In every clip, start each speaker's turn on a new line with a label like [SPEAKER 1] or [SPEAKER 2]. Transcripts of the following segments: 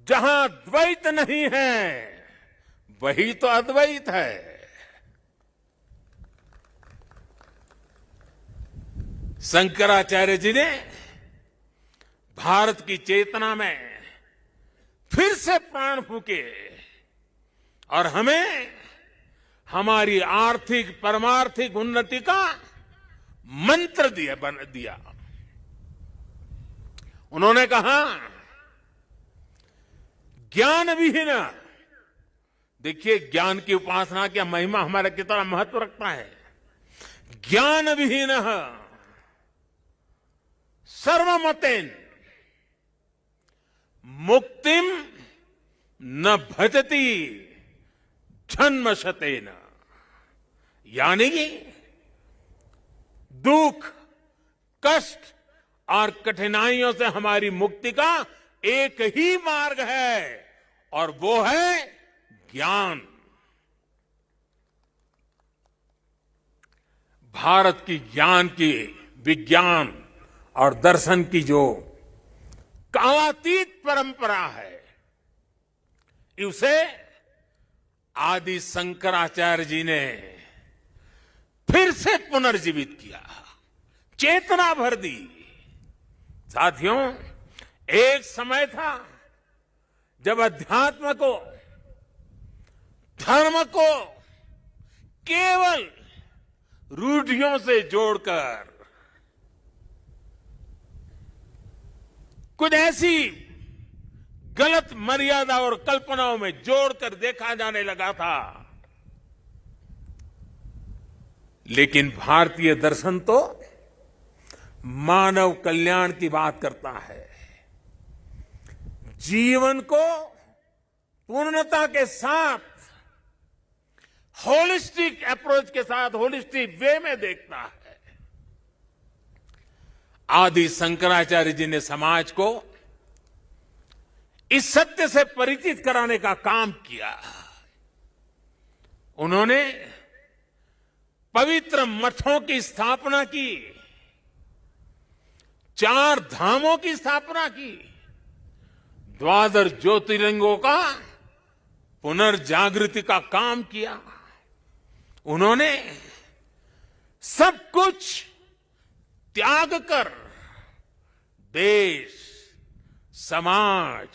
[SPEAKER 1] जहां द्वैत नहीं है वही तो अद्वैत है। शंकराचार्य जी ने भारत की चेतना में फिर से प्राण फूके और हमें हमारी आर्थिक परमार्थिक उन्नति का मंत्र दिया। उन्होंने कहा ज्ञान विहीन, देखिए ज्ञान की उपासना की महिमा हमारा कितना महत्व रखता है। ज्ञान विहीन सर्वमतेन मुक्तिम न भजति जन्मशतेन, यानी कि दुख कष्ट और कठिनाइयों से हमारी मुक्ति का एक ही मार्ग है और वो है ज्ञान। भारत की ज्ञान की विज्ञान और दर्शन की जो कालातीत परंपरा है उसे आदि शंकराचार्य जी ने फिर से पुनर्जीवित किया, चेतना भर दी। साथियों, एक समय था जब अध्यात्म को धर्म को केवल रूढ़ियों से जोड़कर कुछ ऐसी गलत मर्यादा और कल्पनाओं में जोड़कर देखा जाने लगा था, लेकिन भारतीय दर्शन तो मानव कल्याण की बात करता है। जीवन को पूर्णता के साथ होलिस्टिक अप्रोच के साथ होलिस्टिक वे में देखता है। आदि शंकराचार्य जी ने समाज को इस सत्य से परिचित कराने का काम किया। उन्होंने पवित्र मठों की स्थापना की, 4 धामों की स्थापना की, 12 ज्योतिर्लिंगों का पुनर्जागृति का काम किया। उन्होंने सब कुछ त्याग कर देश, समाज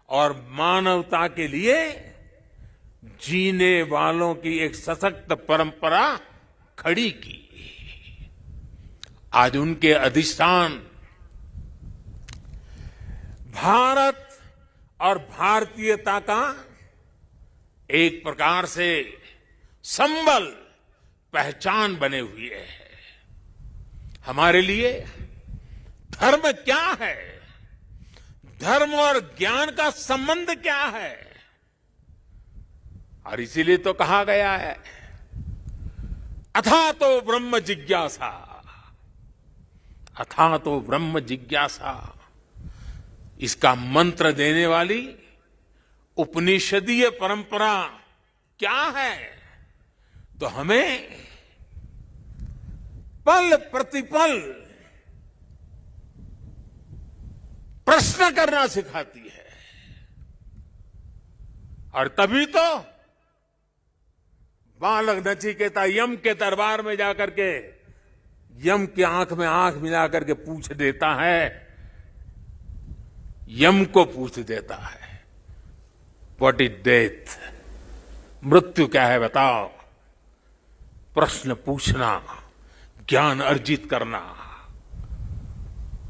[SPEAKER 1] और मानवता के लिए जीने वालों की एक सशक्त परंपरा खड़ी की। आज उनके अधिष्ठान भारत और भारतीयता का एक प्रकार से संबल, पहचान बने हुए हैं। हमारे लिए धर्म क्या है, धर्म और ज्ञान का संबंध क्या है, और इसीलिए तो कहा गया है अथा तो ब्रह्म जिज्ञासा, अथा तो ब्रह्म जिज्ञासा। इसका मंत्र देने वाली उपनिषदीय परंपरा क्या है? तो हमें पल प्रतिपल प्रश्न करना सिखाती है, और तभी तो बालक नचिकेता यम के दरबार में जाकर के यम की आंख में आंख मिला करके पूछ देता है, यम को पूछ देता है व्हाट इज डेथ, मृत्यु क्या है बताओ। प्रश्न पूछना, ज्ञान अर्जित करना,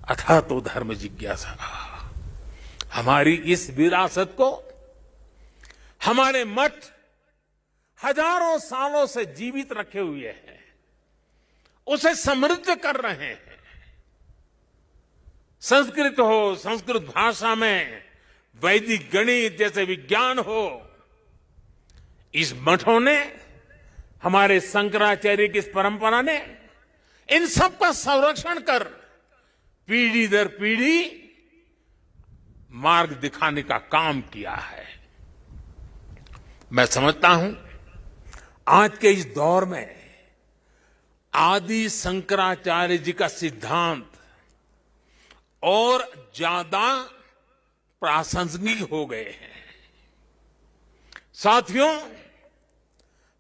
[SPEAKER 1] अथा तो धर्म जिज्ञासा। हमारी इस विरासत को हमारे मठ हजारों सालों से जीवित रखे हुए हैं, उसे समृद्ध कर रहे हैं। संस्कृत हो, संस्कृत भाषा में वैदिक गणित जैसे विज्ञान हो, इस मठों ने, हमारे शंकराचार्य की इस परंपरा ने इन सब का संरक्षण कर पीढ़ी दर पीढ़ी मार्ग दिखाने का काम किया है। मैं समझता हूं आज के इस दौर में आदि शंकराचार्य जी का सिद्धांत और ज्यादा प्रासंगिक हो गए हैं। साथियों,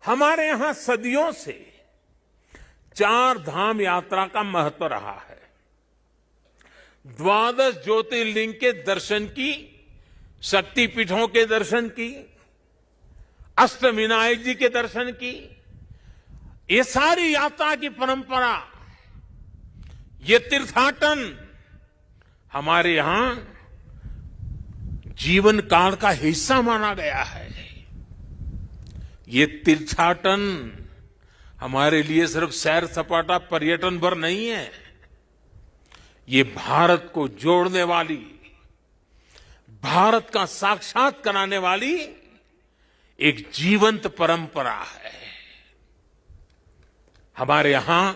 [SPEAKER 1] हमारे यहां सदियों से 4 धाम यात्रा का महत्व रहा है। 12 ज्योतिर्लिंग के दर्शन की, शक्तिपीठों के दर्शन की, अष्टविनायक जी के दर्शन की, ये सारी यात्रा की परंपरा, ये तीर्थाटन हमारे यहां जीवन काल का हिस्सा माना गया है। ये तीर्थाटन हमारे लिए सिर्फ सैर सपाटा पर्यटन भर नहीं है, ये भारत को जोड़ने वाली, भारत का साक्षात कराने वाली एक जीवंत परंपरा है। हमारे यहां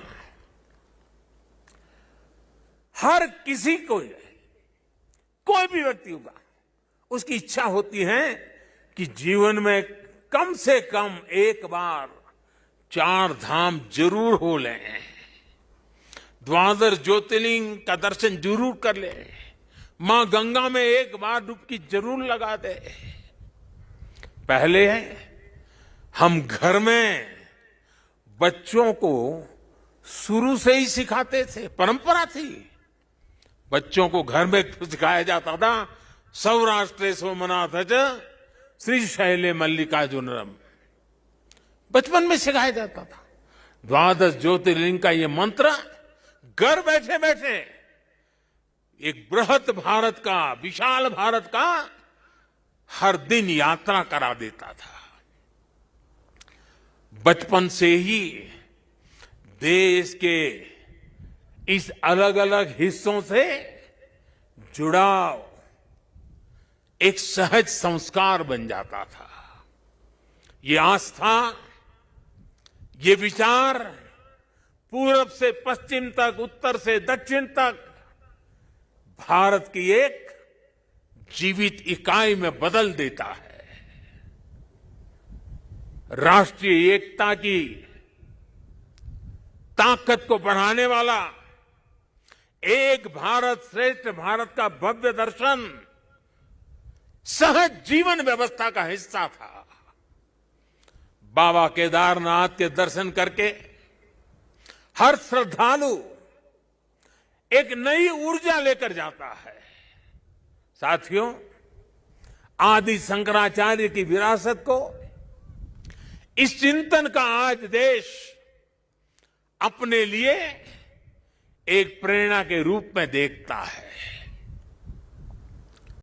[SPEAKER 1] हर किसी को, कोई भी व्यक्ति होगा, उसकी इच्छा होती है कि जीवन में कम से कम एक बार 4 धाम जरूर हो लें, 12 ज्योतिर्लिंग का दर्शन जरूर कर ले, मां गंगा में एक बार डुबकी जरूर लगा दे। पहले हम घर में बच्चों को शुरू से ही सिखाते थे, परंपरा थी। बच्चों को घर में सिखाया जाता था, सौराष्ट्रे सोमनाथ श्रीशैले मल्लिकार्जुनम, बचपन में सिखाया जाता था। 12 ज्योतिर्लिंग का ये मंत्र घर बैठे बैठे एक बृहत भारत का, विशाल भारत का हर दिन यात्रा करा देता था। बचपन से ही देश के इस अलग अलग हिस्सों से जुड़ाव एक सहज संस्कार बन जाता था। ये आस्था, ये विचार पूरब से पश्चिम तक, उत्तर से दक्षिण तक भारत की एक जीवित इकाई में बदल देता है। राष्ट्रीय एकता की ताकत को बढ़ाने वाला एक भारत श्रेष्ठ भारत का भव्य दर्शन सहज जीवन व्यवस्था का हिस्सा था। बाबा केदारनाथ के दर्शन करके हर श्रद्धालु एक नई ऊर्जा लेकर जाता है। साथियों, आदि शंकराचार्य की विरासत को, इस चिंतन का आज देश अपने लिए एक प्रेरणा के रूप में देखता है।